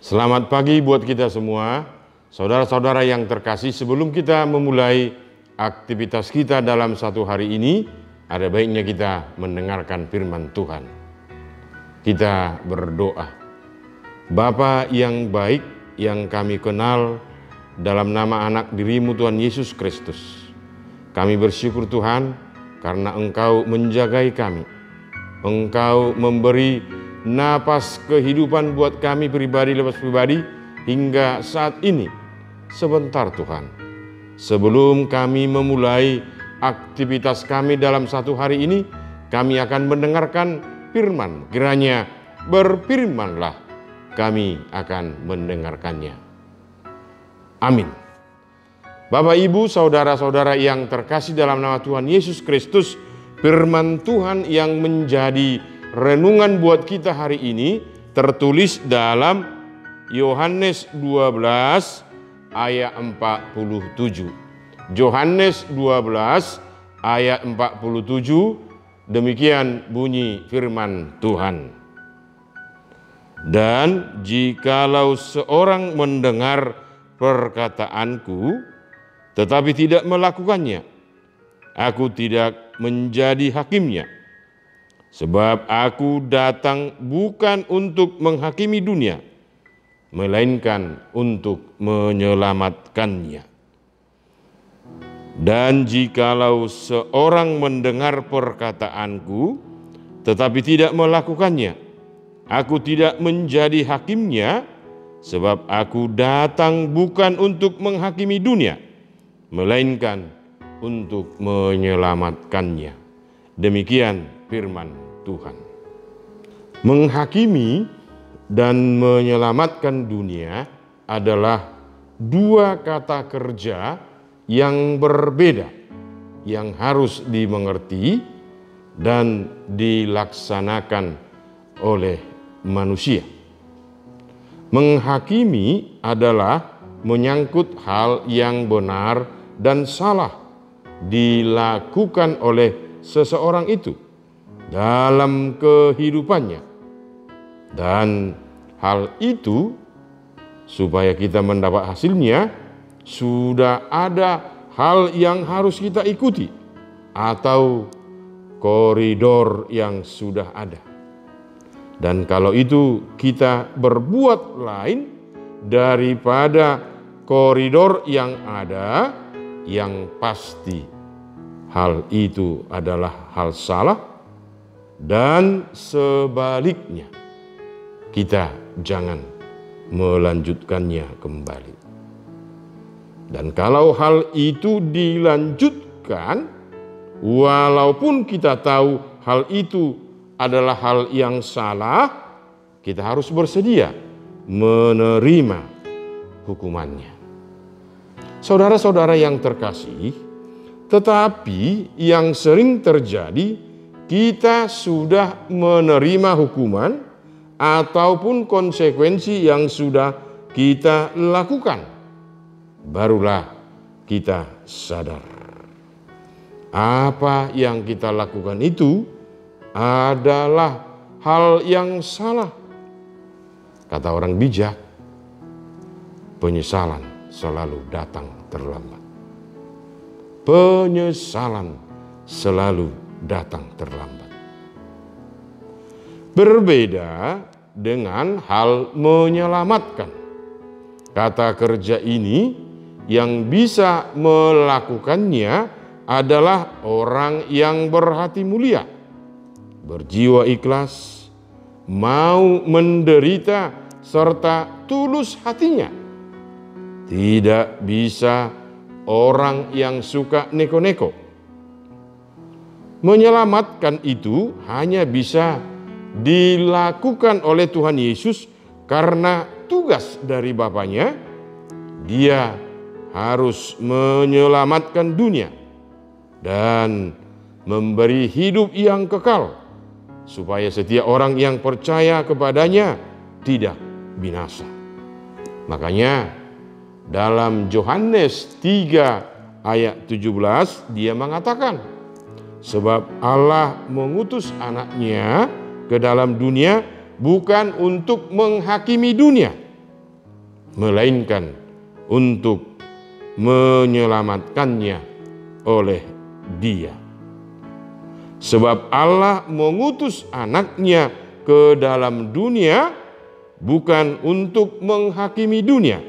Selamat pagi buat kita semua, saudara-saudara yang terkasih. Sebelum kita memulai aktivitas kita dalam satu hari ini, ada baiknya kita mendengarkan firman Tuhan. Kita berdoa. Bapa yang baik yang kami kenal, dalam nama anak dirimu Tuhan Yesus Kristus, kami bersyukur Tuhan karena Engkau menjagai kami. Engkau memberi napas kehidupan buat kami pribadi lepas pribadi hingga saat ini. Sebentar Tuhan, sebelum kami memulai aktivitas kami dalam satu hari ini, kami akan mendengarkan firman. Kiranya berfirmanlah, kami akan mendengarkannya. Amin. Bapak, Ibu, saudara-saudara yang terkasih dalam nama Tuhan Yesus Kristus, firman Tuhan yang menjadi renungan buat kita hari ini tertulis dalam Yohanes 12 ayat 47. Yohanes 12 ayat 47, demikian bunyi firman Tuhan. Dan jikalau seorang mendengar perkataanku tetapi tidak melakukannya, aku tidak menjadi hakimnya. Sebab aku datang bukan untuk menghakimi dunia, melainkan untuk menyelamatkannya. Dan jikalau seorang mendengar perkataanku, tetapi tidak melakukannya, aku tidak menjadi hakimnya, sebab aku datang bukan untuk menghakimi dunia, melainkan untuk menyelamatkannya. Demikian firman Tuhan. Menghakimi dan menyelamatkan dunia adalah dua kata kerja yang berbeda, yang harus dimengerti dan dilaksanakan oleh manusia. Menghakimi adalah menyangkut hal yang benar dan salah dilakukan oleh seseorang itu dalam kehidupannya, dan hal itu supaya kita mendapat hasilnya sudah ada hal yang harus kita ikuti atau koridor yang sudah ada. Dan kalau itu kita berbuat lain daripada koridor yang ada, yang pasti hal itu adalah hal salah. Dan sebaliknya, kita jangan melanjutkannya kembali. Dan kalau hal itu dilanjutkan, walaupun kita tahu hal itu adalah hal yang salah, kita harus bersedia menerima hukumannya. Saudara-saudara yang terkasih, tetapi yang sering terjadi, kita sudah menerima hukuman ataupun konsekuensi yang sudah kita lakukan, barulah kita sadar apa yang kita lakukan itu adalah hal yang salah. Kata orang bijak, penyesalan selalu datang terlambat. Penyesalan selalu datang terlambat. Berbeda dengan hal menyelamatkan. Kata kerja ini yang bisa melakukannya adalah orang yang berhati mulia, berjiwa ikhlas, mau menderita serta tulus hatinya. Tidak bisa orang yang suka neko-neko. Menyelamatkan itu hanya bisa dilakukan oleh Tuhan Yesus karena tugas dari Bapaknya. Dia harus menyelamatkan dunia dan memberi hidup yang kekal, supaya setiap orang yang percaya kepadanya tidak binasa. Makanya dalam Yohanes 3 ayat 17 dia mengatakan, sebab Allah mengutus anaknya ke dalam dunia bukan untuk menghakimi dunia, melainkan untuk menyelamatkannya oleh Dia. Sebab Allah mengutus anaknya ke dalam dunia bukan untuk menghakimi dunia,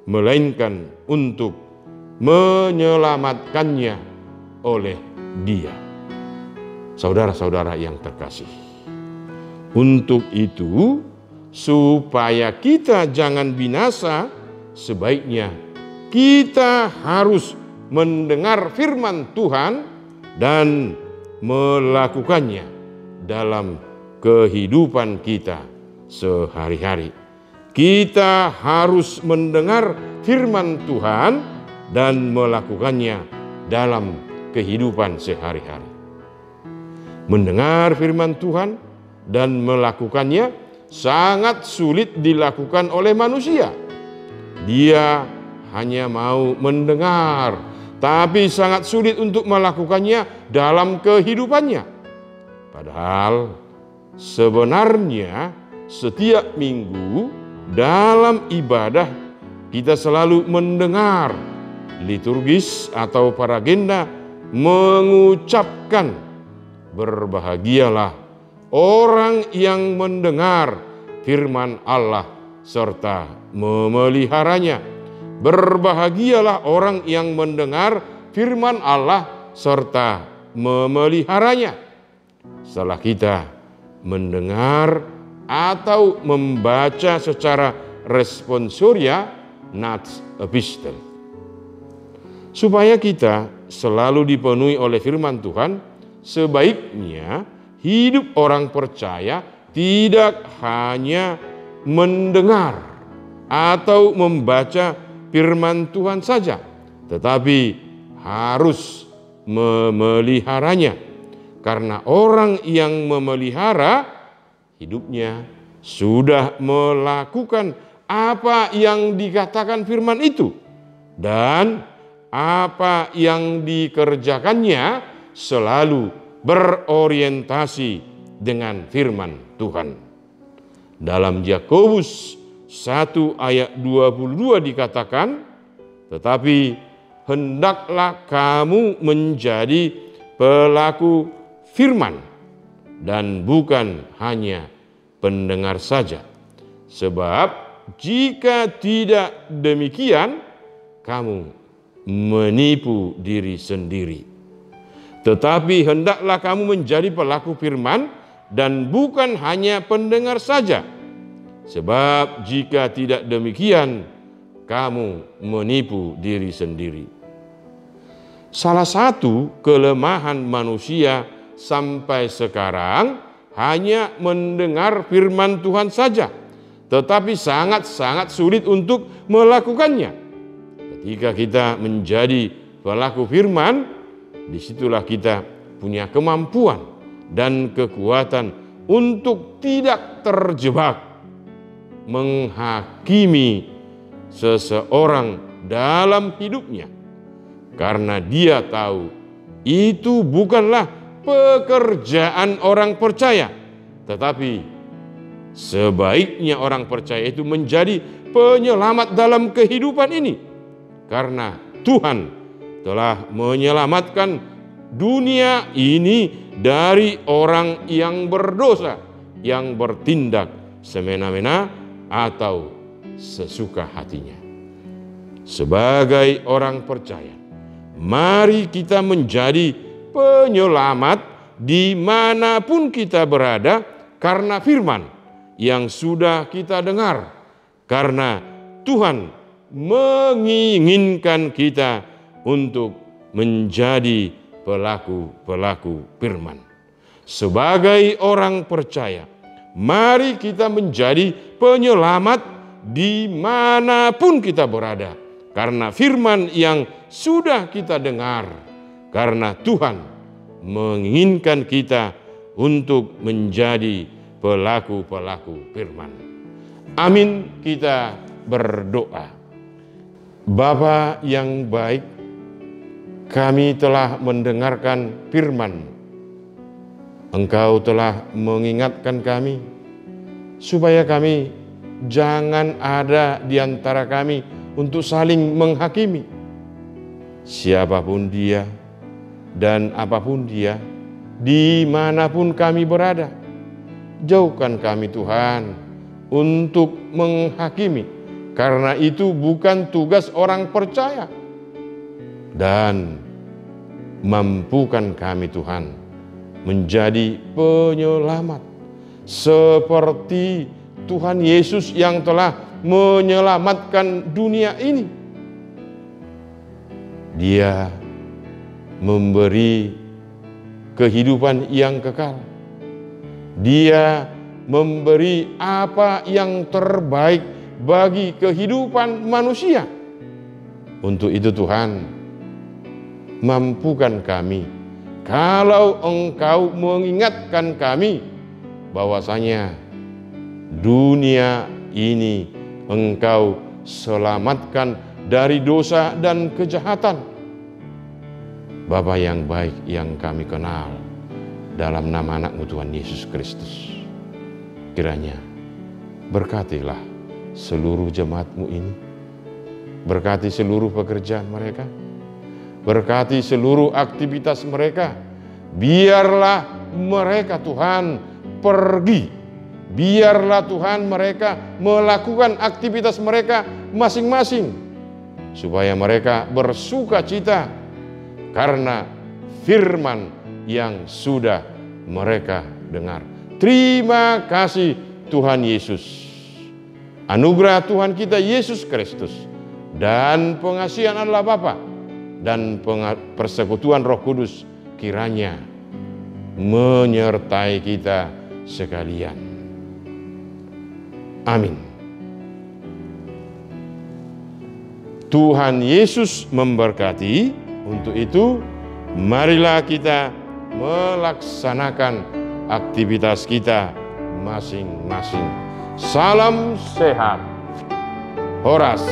melainkan untuk menyelamatkannya oleh Dia. Saudara-saudara yang terkasih, untuk itu supaya kita jangan binasa, sebaiknya kita harus mendengar firman Tuhan dan melakukannya dalam kehidupan kita sehari-hari. Kita harus mendengar firman Tuhan dan melakukannya dalam kehidupan sehari-hari. Mendengar firman Tuhan dan melakukannya sangat sulit dilakukan oleh manusia. Dia hanya mau mendengar, tapi sangat sulit untuk melakukannya dalam kehidupannya. Padahal sebenarnya setiap minggu dalam ibadah kita selalu mendengar liturgis atau paragenda mengucapkan, berbahagialah orang yang mendengar firman Allah serta memeliharanya. Berbahagialah orang yang mendengar firman Allah serta memeliharanya. Setelah kita mendengar atau membaca secara responsoria nats epistel, supaya kita selalu dipenuhi oleh firman Tuhan, sebaiknya hidup orang percaya tidak hanya mendengar atau membaca firman Tuhan saja, tetapi harus memeliharanya. Karena orang yang memelihara hidupnya sudah melakukan apa yang dikatakan firman itu, dan apa yang dikerjakannya selalu berorientasi dengan firman Tuhan. Dalam Yakobus 1 ayat 22 dikatakan, tetapi hendaklah kamu menjadi pelaku firman dan bukan hanya pendengar saja. Sebab jika tidak demikian, kamu menipu diri sendiri. Tetapi hendaklah kamu menjadi pelaku firman dan bukan hanya pendengar saja. Sebab jika tidak demikian, kamu menipu diri sendiri. Salah satu kelemahan manusia sampai sekarang hanya mendengar firman Tuhan saja, tetapi sangat-sangat sulit untuk melakukannya. Ketika kita menjadi pelaku firman, disitulah kita punya kemampuan dan kekuatan untuk tidak terjebak menghakimi seseorang dalam hidupnya, karena dia tahu itu bukanlah pekerjaan orang percaya, tetapi sebaiknya orang percaya itu menjadi penyelamat dalam kehidupan ini, karena Tuhan telah menyelamatkan dunia ini dari orang yang berdosa, yang bertindak semena-mena atau sesuka hatinya. Sebagai orang percaya, mari kita menjadi penyelamat dimanapun kita berada karena firman yang sudah kita dengar, karena Tuhan menginginkan kita untuk menjadi pelaku-pelaku firman. Sebagai orang percaya, mari kita menjadi penyelamat dimanapun kita berada, karena firman yang sudah kita dengar, karena Tuhan menginginkan kita untuk menjadi pelaku-pelaku firman. Amin, kita berdoa. Bapa yang baik, kami telah mendengarkan firman. Engkau telah mengingatkan kami supaya kami jangan ada di antara kami untuk saling menghakimi. Siapapun dia dan apapun dia, dimanapun kami berada, jauhkan kami Tuhan untuk menghakimi, karena itu bukan tugas orang percaya. Dan mampukan kami Tuhan menjadi penyelamat seperti Tuhan Yesus yang telah menyelamatkan dunia ini. Dia memberi kehidupan yang kekal. Dia memberi apa yang terbaik bagi kehidupan manusia. Untuk itu Tuhan, mampukan kami, kalau Engkau mengingatkan kami bahwasanya dunia ini Engkau selamatkan dari dosa dan kejahatan. Bapa yang baik yang kami kenal, dalam nama anak-Mu Tuhan Yesus Kristus, kiranya berkatilah seluruh jemaat-Mu ini, berkati seluruh pekerjaan mereka, berkati seluruh aktivitas mereka. Biarlah mereka Tuhan pergi, biarlah Tuhan mereka melakukan aktivitas mereka masing-masing, supaya mereka bersuka cita karena firman yang sudah mereka dengar. Terima kasih Tuhan Yesus. Anugerah Tuhan kita Yesus Kristus dan pengasihan Allah Bapa dan persekutuan Roh Kudus kiranya menyertai kita sekalian. Amin. Tuhan Yesus memberkati. Untuk itu, marilah kita melaksanakan aktivitas kita masing-masing. Salam sehat. Horas.